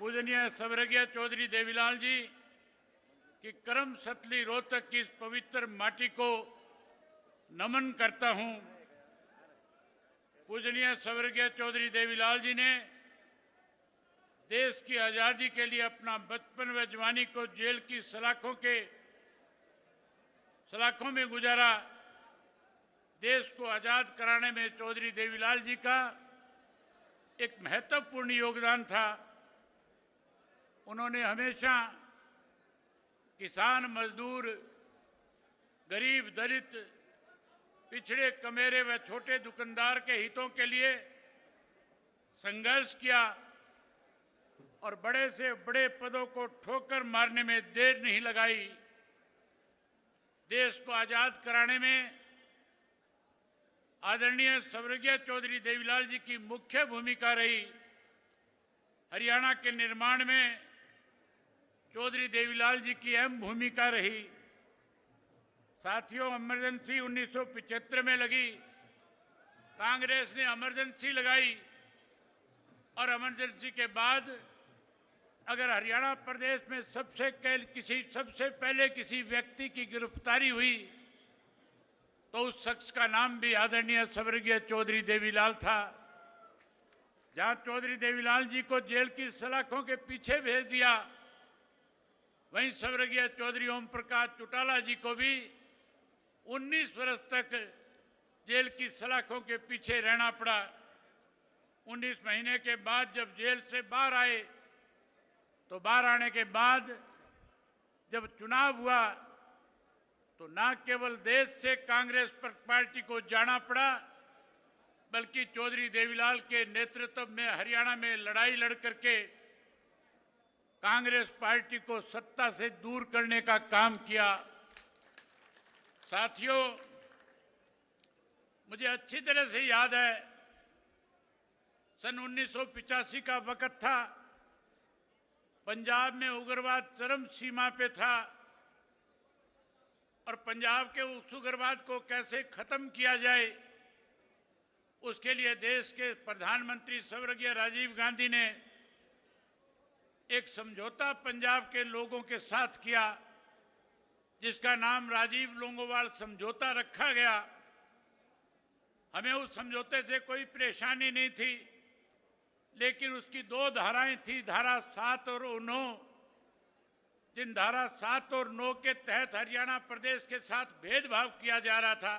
पूजनीय स्वर्गीय चौधरी देवीलाल जी की करम सतली रोहतक की इस पवित्र माटी को नमन करता हूं। पूजनीय स्वर्गीय चौधरी देवीलाल जी ने देश की आज़ादी के लिए अपना बचपन व जवानी को जेल की सलाखों में गुजारा। देश को आज़ाद कराने में चौधरी देवीलाल जी का एक महत्वपूर्ण योगदान था। उन्होंने हमेशा किसान, मजदूर, गरीब, दलित, पिछड़े, कमेरे व छोटे दुकानदार के हितों के लिए संघर्ष किया और बड़े से बड़े पदों को ठोकर मारने में देर नहीं लगाई। देश को आजाद कराने में आदरणीय स्वर्गीय चौधरी देवीलाल जी की मुख्य भूमिका रही। हरियाणा के निर्माण में चौधरी देवीलाल जी की अहम भूमिका रही। साथियों, इमरजेंसी 1975 में लगी, कांग्रेस ने इमरजेंसी लगाई और इमरजेंसी के बाद अगर हरियाणा प्रदेश में सबसे पहले किसी व्यक्ति की गिरफ्तारी हुई तो उस शख्स का नाम भी आदरणीय स्वर्गीय चौधरी देवीलाल था। जहां चौधरी देवीलाल जी को जेल की सलाखों के पीछे भेज दिया, वहीं स्वर्गीय चौधरी ओम प्रकाश चौटाला जी को भी 19 वर्ष तक जेल की सलाखों के पीछे रहना पड़ा। 19 महीने के बाद जब जेल से बाहर आए तो बाहर आने के बाद जब चुनाव हुआ तो न केवल देश से कांग्रेस पार्टी को जाना पड़ा, बल्कि चौधरी देवीलाल के नेतृत्व में हरियाणा में लड़ाई लड़ करके कांग्रेस पार्टी को सत्ता से दूर करने का काम किया। साथियों, मुझे अच्छी तरह से याद है, सन 1985 का वक्त था। पंजाब में उग्रवाद चरम सीमा पे था और पंजाब के उस उग्रवाद को कैसे खत्म किया जाए, उसके लिए देश के प्रधानमंत्री स्वर्गीय राजीव गांधी ने एक समझौता पंजाब के लोगों के साथ किया, जिसका नाम राजीव लोंगोवाल समझौता रखा गया। हमें उस समझौते से कोई परेशानी नहीं थी, लेकिन उसकी 2 धाराएं थी, धारा 7 और 9। जिन धारा 7 और 9 के तहत हरियाणा प्रदेश के साथ भेदभाव किया जा रहा था।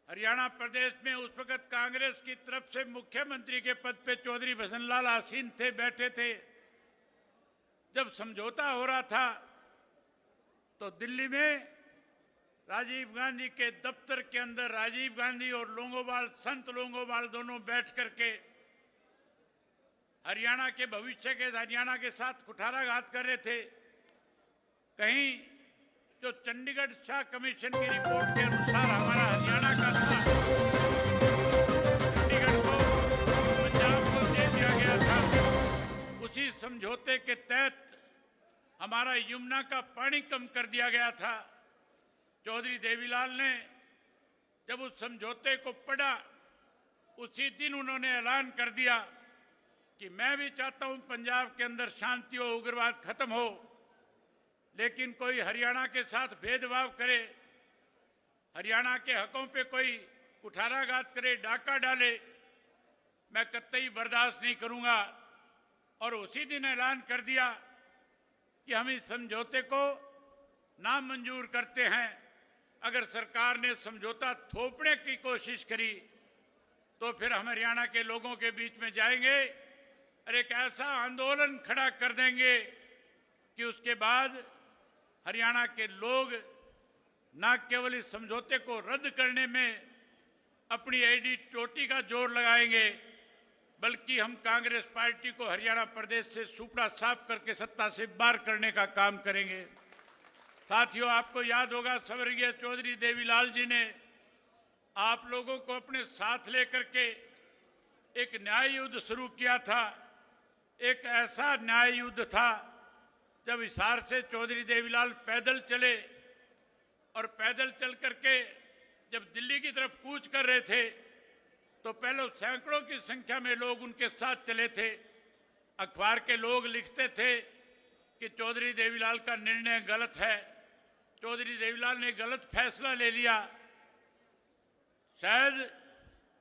हरियाणा प्रदेश में उस वक्त कांग्रेस की तरफ से मुख्यमंत्री के पद पे चौधरी भजन लाल आसीन थे, बैठे थे। जब समझौता हो रहा था तो दिल्ली में राजीव गांधी के दफ्तर के अंदर राजीव गांधी और लोंगोवाल, संत लोंगोवाल दोनों बैठ करके हरियाणा के भविष्य के हरियाणा के साथ कुठाराघात कर रहे थे। कहीं जो चंडीगढ़ शाह कमीशन की रिपोर्ट के अनुसार हमारा हरियाणा का था, चंडीगढ़ को पंजाब को दे दिया गया था। उसी समझौते के तहत हमारा यमुना का पानी कम कर दिया गया था। चौधरी देवीलाल ने जब उस समझौते को पढ़ा, उसी दिन उन्होंने ऐलान कर दिया कि मैं भी चाहता हूं पंजाब के अंदर शांति हो, उग्रवाद खत्म हो, लेकिन कोई हरियाणा के साथ भेदभाव करे, हरियाणा के हकों पे कोई कुठाराघात करे, डाका डाले, मैं कतई बर्दाश्त नहीं करूंगा। और उसी दिन ऐलान कर दिया कि हम इस समझौते को नामंजूर करते हैं। अगर सरकार ने समझौता थोपने की कोशिश करी तो फिर हम हरियाणा के लोगों के बीच में जाएंगे और एक ऐसा आंदोलन खड़ा कर देंगे कि उसके बाद हरियाणा के लोग न केवल इस समझौते को रद्द करने में अपनी एडी चोटी का जोर लगाएंगे, बल्कि हम कांग्रेस पार्टी को हरियाणा प्रदेश से सुपड़ा साफ करके सत्ता से बाहर करने का काम करेंगे। साथियों, आपको याद होगा स्वर्गीय चौधरी देवीलाल जी ने आप लोगों को अपने साथ लेकर के एक न्याय युद्ध शुरू किया था। एक ऐसा न्याय युद्ध था जब हिसार से चौधरी देवीलाल पैदल चले और पैदल चल करके जब दिल्ली की तरफ कूच कर रहे थे तो पहले सैकड़ों की संख्या में लोग उनके साथ चले थे। अखबार के लोग लिखते थे कि चौधरी देवीलाल का निर्णय गलत है, चौधरी देवीलाल ने गलत फैसला ले लिया। शायद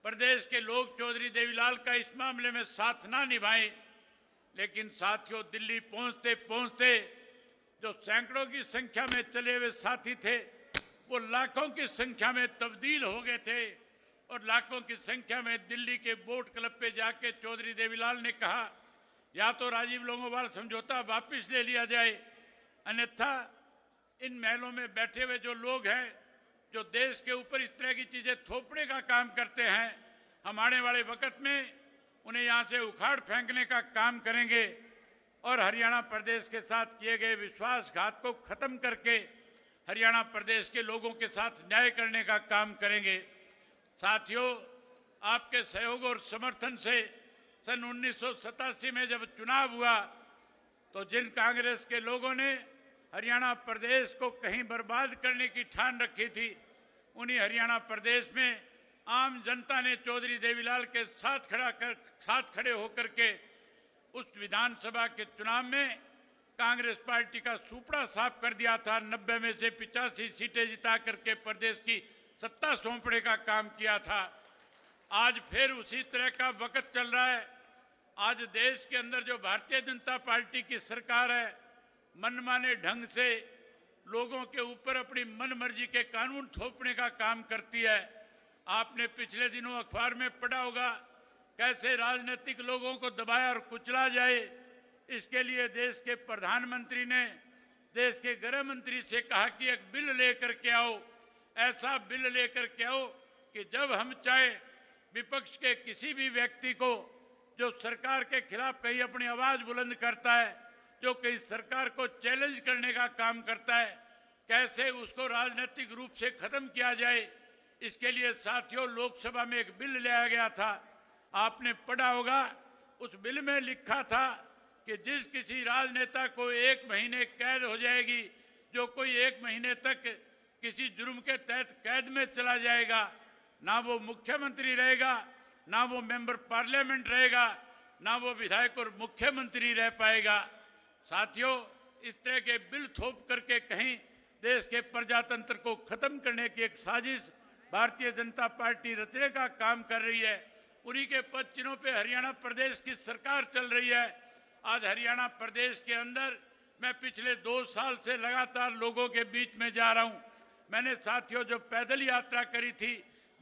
प्रदेश के लोग चौधरी देवीलाल का इस मामले में साथ ना निभाएं, लेकिन साथियों, दिल्ली पहुंचते पहुंचते जो सैकड़ों की संख्या में चले हुए साथी थे, वो लाखों की संख्या में तब्दील हो गए थे और लाखों की संख्या में दिल्ली के बोट क्लब पे जाके चौधरी देवीलाल ने कहा, या तो राजीव लोंगोवाल समझौता वापस ले लिया जाए, अन्यथा इन महलों में बैठे हुए जो लोग हैं, जो देश के ऊपर इस तरह की चीजें थोपने का काम करते हैं, हम आने वाले वक्त में उन्हें यहां से उखाड़ फेंकने का काम करेंगे और हरियाणा प्रदेश के साथ किए गए विश्वासघात को खत्म करके हरियाणा प्रदेश के लोगों के साथ न्याय करने का काम करेंगे। साथियों, आपके सहयोग और समर्थन से सन 1987 में जब चुनाव हुआ तो जिन कांग्रेस के लोगों ने हरियाणा प्रदेश को कहीं बर्बाद करने की ठान रखी थी, उन्हीं हरियाणा प्रदेश में आम जनता ने चौधरी देवीलाल के साथ खड़े होकर के उस विधानसभा के चुनाव में कांग्रेस पार्टी का सुपड़ा साफ कर दिया था। 90 में से 85 सीटें जिता करके प्रदेश की सत्ता सौंपने का काम किया था। आज फिर उसी तरह का वक्त चल रहा है। आज देश के अंदर जो भारतीय जनता पार्टी की सरकार है, मनमाने ढंग से लोगों के ऊपर अपनी मनमर्जी के कानून थोपने का काम करती है। आपने पिछले दिनों अखबार में पढ़ा होगा कैसे राजनीतिक लोगों को दबाया और कुचला जाए, इसके लिए देश के प्रधानमंत्री ने देश के गृह मंत्री से कहा कि एक बिल लेकर के आओ, ऐसा बिल लेकर के आओ कि जब हम चाहे विपक्ष के किसी भी व्यक्ति को जो सरकार के खिलाफ कहीं अपनी आवाज बुलंद करता है, जो कहीं सरकार को चैलेंज करने का काम करता है, कैसे उसको राजनीतिक रूप से खत्म किया जाए। इसके लिए साथियों, लोकसभा में एक बिल लाया गया था, आपने पढ़ा होगा। उस बिल में लिखा था कि जिस किसी राजनेता को 1 महीने कैद हो जाएगी, जो कोई 1 महीने तक किसी जुर्म के तहत कैद में चला जाएगा, ना वो मुख्यमंत्री रहेगा, ना वो मेंबर पार्लियामेंट रहेगा, ना वो विधायक और मुख्यमंत्री रह पाएगा। साथियों, इस तरह के बिल थोप करके कहीं देश के प्रजातंत्र को खत्म करने की एक साजिश भारतीय जनता पार्टी रचने का काम कर रही है। उन्हीं के पद चिन्हों पे हरियाणा प्रदेश की सरकार चल रही है। आज हरियाणा प्रदेश के अंदर मैं पिछले 2 साल से लगातार लोगों के बीच में जा रहा हूं। मैंने साथियों जो पैदल यात्रा करी थी,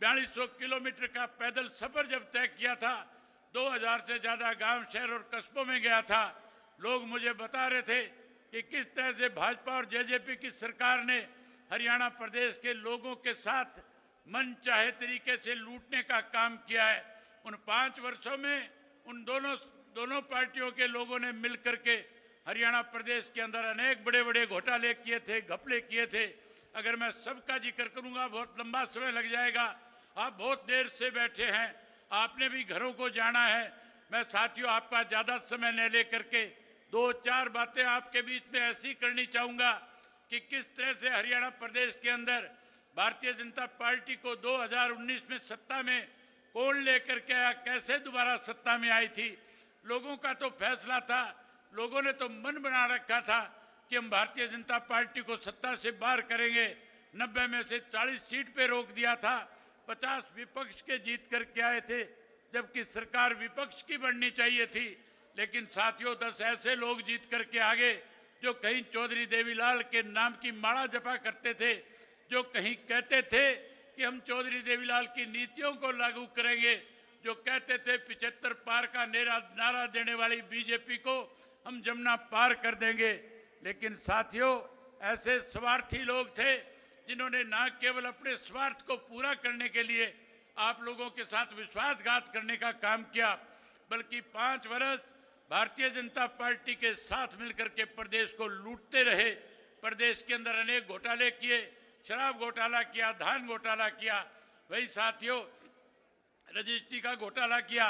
4200 किलोमीटर का पैदल सफर जब तय किया था, 2000 से ज्यादा गांव, शहर और कस्बों में गया था। लोग मुझे बता रहे थे कि किस तरह से भाजपा और जेजेपी की सरकार ने हरियाणा प्रदेश के लोगों के साथ मन चाहे तरीके से लूटने का काम किया है। उन 5 वर्षों में उन दोनों पार्टियों के लोगों ने मिलकर के हरियाणा प्रदेश के अंदर अनेक बड़े बड़े घोटाले किए थे, घपले किए थे। अगर मैं सबका जिक्र करूंगा बहुत लंबा समय लग जाएगा। आप बहुत देर से बैठे हैं, आपने भी घरों को जाना है। मैं साथियों आपका ज्यादा समय न लेकर के 2-4 बातें आपके बीच में ऐसी करनी चाहूंगा कि किस तरह से हरियाणा प्रदेश के अंदर भारतीय जनता पार्टी को 2019 में सत्ता में कौन लेकर के आया, कैसे दोबारा सत्ता में आई थी। लोगों का तो फैसला था, लोगों ने तो मन बना रखा था कि हम भारतीय जनता पार्टी को सत्ता से बाहर करेंगे। 90 में से 40 सीट पे रोक दिया था, 50 विपक्ष के जीत करके आए थे, जबकि सरकार विपक्ष की बननी चाहिए थी। लेकिन साथियों 10 ऐसे लोग जीत करके आगे जो कहीं चौधरी देवीलाल के नाम की माला जपा करते थे, जो कहीं कहते थे कि हम चौधरी देवीलाल की नीतियों को लागू करेंगे, जो कहते थे 75 पार का नारा देने वाली बीजेपी को हम जमुना पार कर देंगे। लेकिन साथियों ऐसे स्वार्थी लोग थे जिन्होंने न केवल अपने स्वार्थ को पूरा करने के लिए आप लोगों के साथ विश्वासघात करने का काम किया, बल्कि 5 वर्ष भारतीय जनता पार्टी के साथ मिलकर के प्रदेश को लूटते रहे। प्रदेश के अंदर अनेक घोटाले किए, शराब घोटाला किया, धान घोटाला किया, वही साथियों रजिस्ट्री का घोटाला किया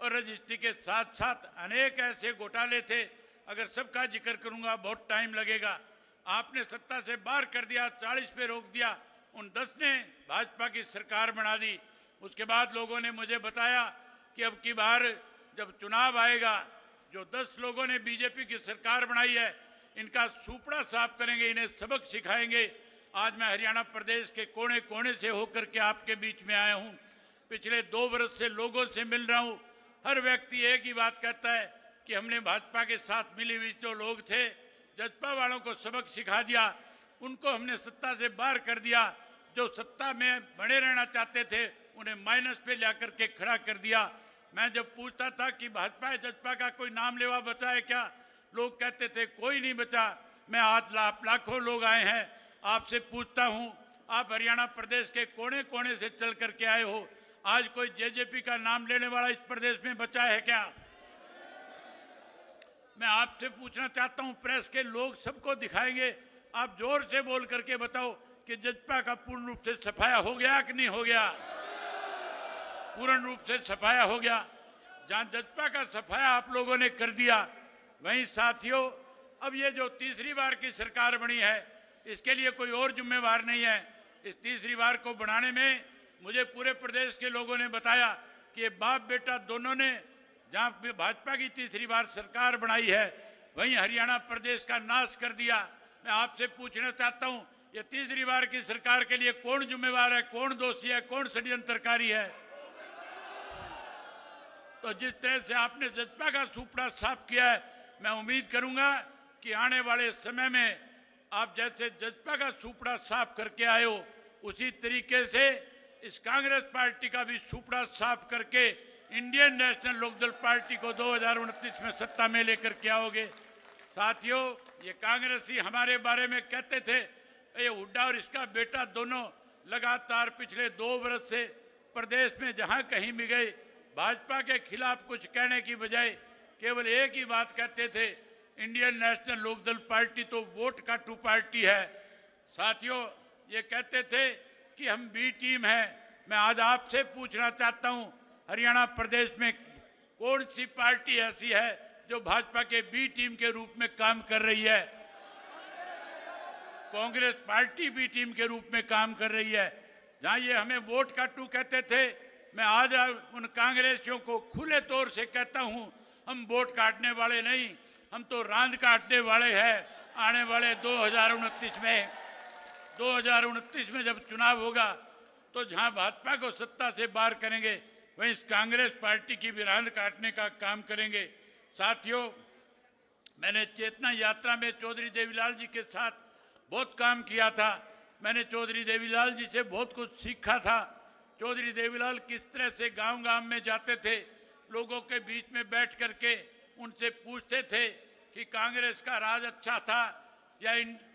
और रजिस्ट्री के साथ साथ अनेक ऐसे घोटाले थे, अगर सबका जिक्र करूंगा बहुत टाइम लगेगा। आपने सत्ता से बाहर कर दिया, 40 पे रोक दिया, उन 10 ने भाजपा की सरकार बना दी। उसके बाद लोगों ने मुझे बताया कि अब की बार जब चुनाव आएगा, जो 10 लोगों ने बीजेपी की सरकार बनाई है, इनका सुपड़ा साफ करेंगे, इन्हें सबक सिखाएंगे। आज मैं हरियाणा प्रदेश के कोने कोने से होकर के आपके बीच में आया हूं। पिछले 2 वर्ष से लोगों से मिल रहा हूं। हर व्यक्ति एक ही बात कहता है कि हमने भाजपा के साथ मिली हुई जो लोग थे, जजपा वालों को सबक सिखा दिया, उनको हमने सत्ता से बाहर कर दिया। जो सत्ता में बने रहना चाहते थे उन्हें माइनस पे लाकर के खड़ा कर दिया। मैं जब पूछता था कि भाजपा जजपा का कोई नाम लेवा बचा है क्या, लोग कहते थे कोई नहीं बचा। मैं आज लाखों लोग आए हैं, आपसे पूछता हूं, आप हरियाणा प्रदेश के कोने कोने से चल करके आए हो, आज कोई जेजेपी का नाम लेने वाला इस प्रदेश में बचा है क्या? मैं आपसे पूछना चाहता हूं, प्रेस के लोग सबको दिखाएंगे, आप जोर से बोल करके बताओ कि जजपा का पूर्ण रूप से सफाया हो गया कि नहीं हो गया? पूर्ण रूप से सफाया हो गया। जहां जजपा का सफाया आप लोगों ने कर दिया, वहीं साथियों अब ये जो तीसरी बार की सरकार बनी है, इसके लिए कोई और जिम्मेवार नहीं है। इस तीसरी बार को बनाने में मुझे पूरे प्रदेश के लोगों ने बताया कि ये बाप बेटा दोनों ने जहां भाजपा की तीसरी बार सरकार बनाई है, वहीं हरियाणा प्रदेश का नाश कर दिया। मैं आपसे पूछना चाहता हूं, ये तीसरी बार की सरकार के लिए कौन जिम्मेवार है, कौन दोषी है, कौन षड्यंत्रकारी है? तो जिस तरह से आपने जजपा का सुपड़ा साफ किया है, मैं उम्मीद करूंगा कि आने वाले समय में आप जैसे जजपा का सुपड़ा साफ करके आए हो, उसी तरीके से इस कांग्रेस पार्टी का भी सुपड़ा साफ करके इंडियन नेशनल लोकदल पार्टी को 2029 में सत्ता में लेकर के आओगे। साथियों, ये कांग्रेसी हमारे बारे में कहते थे, ये हुड्डा और इसका बेटा दोनों लगातार पिछले 2 वर्ष से प्रदेश में जहां कहीं भी गए, भाजपा के खिलाफ कुछ कहने की बजाय केवल एक ही बात कहते थे, इंडियन नेशनल लोकदल पार्टी तो वोट काटू पार्टी है। साथियों, ये कहते थे कि हम बी टीम है। मैं आज आपसे पूछना चाहता हूं, हरियाणा प्रदेश में कौन सी पार्टी ऐसी है जो भाजपा के बी टीम के रूप में काम कर रही है? कांग्रेस पार्टी बी टीम के रूप में काम कर रही है। जहां ये हमें वोट काटू कहते थे, मैं आज उन कांग्रेसियों को खुले तौर से कहता हूं, हम वोट काटने वाले नहीं, हम तो रांद काटने वाले हैं। आने वाले 2029 में जब चुनाव होगा, तो जहां भाजपा को सत्ता से बाहर करेंगे, वहीं इस कांग्रेस पार्टी की भी रांद काटने का काम करेंगे। साथियों, मैंने चेतना यात्रा में चौधरी देवीलाल जी के साथ बहुत काम किया था। मैंने चौधरी देवीलाल जी से बहुत कुछ सीखा था। चौधरी देवीलाल किस तरह से गांव-गांव में जाते थे, लोगों के बीच में बैठ करके उनसे पूछते थे कि कांग्रेस का राज अच्छा था या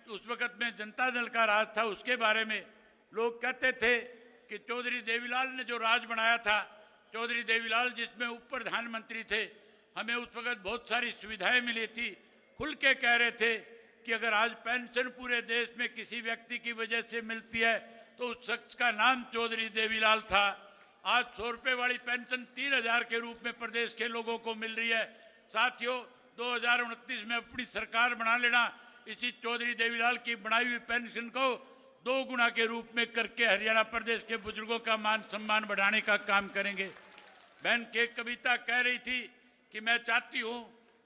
उस वक्त में जनता दल का राज था। उसके बारे में लोग कहते थे कि चौधरी देवीलाल ने जो राज बनाया था, चौधरी देवीलाल जिसमें उप प्रधानमंत्री थे, हमें उस वक्त बहुत सारी सुविधाएं मिली थी। खुल के कह रहे थे कि अगर आज पेंशन पूरे देश में किसी व्यक्ति की वजह से मिलती है तो उस शख्स का नाम चौधरी देवीलाल था। आज 100 रुपए वाली पेंशन 3000 के रूप में प्रदेश के लोगों को मिल रही है। साथियों, 2029 में अपनी सरकार बना लेना, इसी चौधरी देवीलाल की बनाई हुई पेंशन को 2 गुना के रूप में करके हरियाणा प्रदेश के बुजुर्गों का मान सम्मान बढ़ाने का काम करेंगे। बहन के कविता कह रही थी कि मैं चाहती हूं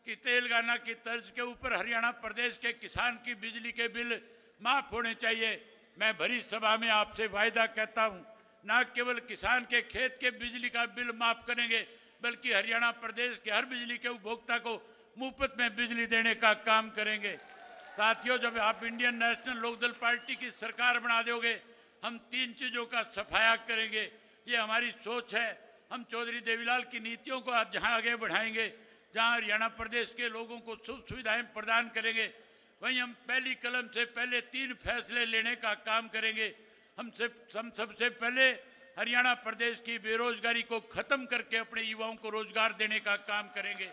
कि तेलंगाना की तर्ज के ऊपर हरियाणा प्रदेश के किसान की बिजली के बिल माफ होने चाहिए। मैं भरी सभा में आपसे वायदा कहता हूं, न केवल किसान के खेत के बिजली का बिल माफ करेंगे, बल्कि हरियाणा प्रदेश के हर बिजली के उपभोक्ता को मुफ्त में बिजली देने का काम करेंगे। साथियों, जब आप इंडियन नेशनल लोकदल पार्टी की सरकार बना दोगे, हम 3 चीजों का सफाया करेंगे। ये हमारी सोच है। हम चौधरी देवीलाल की नीतियों को आज जहां आगे बढ़ाएंगे, जहां हरियाणा प्रदेश के लोगों को सुख सुविधाएं प्रदान करेंगे, वहीं हम पहली कलम से पहले 3 फैसले लेने का काम करेंगे। हम सबसे पहले हरियाणा प्रदेश की बेरोजगारी को खत्म करके अपने युवाओं को रोजगार देने का काम करेंगे।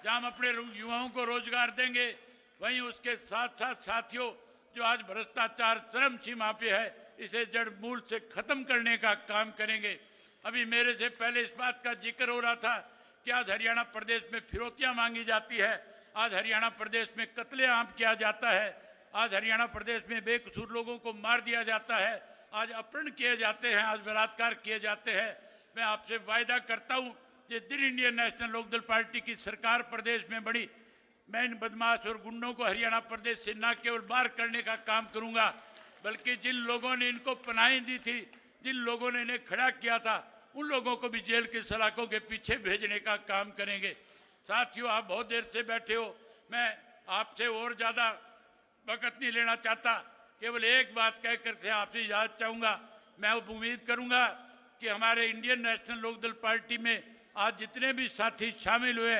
जहां हम अपने युवाओं को रोजगार देंगे, वहीं उसके साथ साथ साथियों, जो आज भ्रष्टाचार चरम सीमा पे है, इसे जड़ मूल से खत्म करने का काम करेंगे। अभी मेरे से पहले इस बात का जिक्र हो रहा था कि आज हरियाणा प्रदेश में फिरौतियां मांगी जाती है, आज हरियाणा प्रदेश में कत्लेआम किया जाता है, आज हरियाणा प्रदेश में बेकसूर लोगों को मार दिया जाता है, आज अपहरण किए जाते हैं, आज बलात्कार किए जाते हैं। मैं आपसे वायदा करता हूं जिस दिन इंडियन नेशनल लोकदल पार्टी की सरकार प्रदेश में बड़ी, मैं इन बदमाश और गुंडों को हरियाणा प्रदेश से न केवल बाहर करने का काम करूंगा, बल्कि जिन लोगों ने इनको पनाहें दी थी, जिन लोगों ने इन्हें खड़ा किया था, उन लोगों को भी जेल की सलाखों के पीछे भेजने का काम करेंगे। साथियों, आप बहुत देर से बैठे हो, मैं आपसे और ज्यादा वक्त नहीं लेना चाहता, केवल एक बात कहकर के आपसे इजाजत चाहूंगा। मैं उम्मीद करूंगा कि हमारे इंडियन नेशनल लोकदल पार्टी में आज जितने भी साथी शामिल हुए,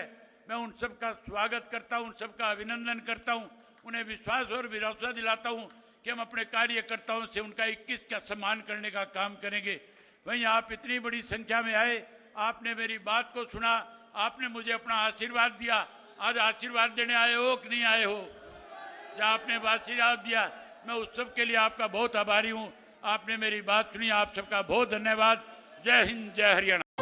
मैं उन सब का स्वागत करता हूं, उन सब का अभिनंदन करता हूं, उन्हें विश्वास और भरोसा दिलाता हूं कि हम अपने कार्यकर्ताओं से उनका 21 का सम्मान करने का काम करेंगे। वहीं आप इतनी बड़ी संख्या में आए, आपने मेरी बात को सुना, आपने मुझे अपना आशीर्वाद दिया। आज आशीर्वाद देने आए हो कि नहीं आए हो? जहाँ आपने आशीर्वाद दिया, मैं उस सब के लिए आपका बहुत आभारी हूँ। आपने मेरी बात सुनी, आप सबका बहुत धन्यवाद। जय हिंद, जय हरियाणा।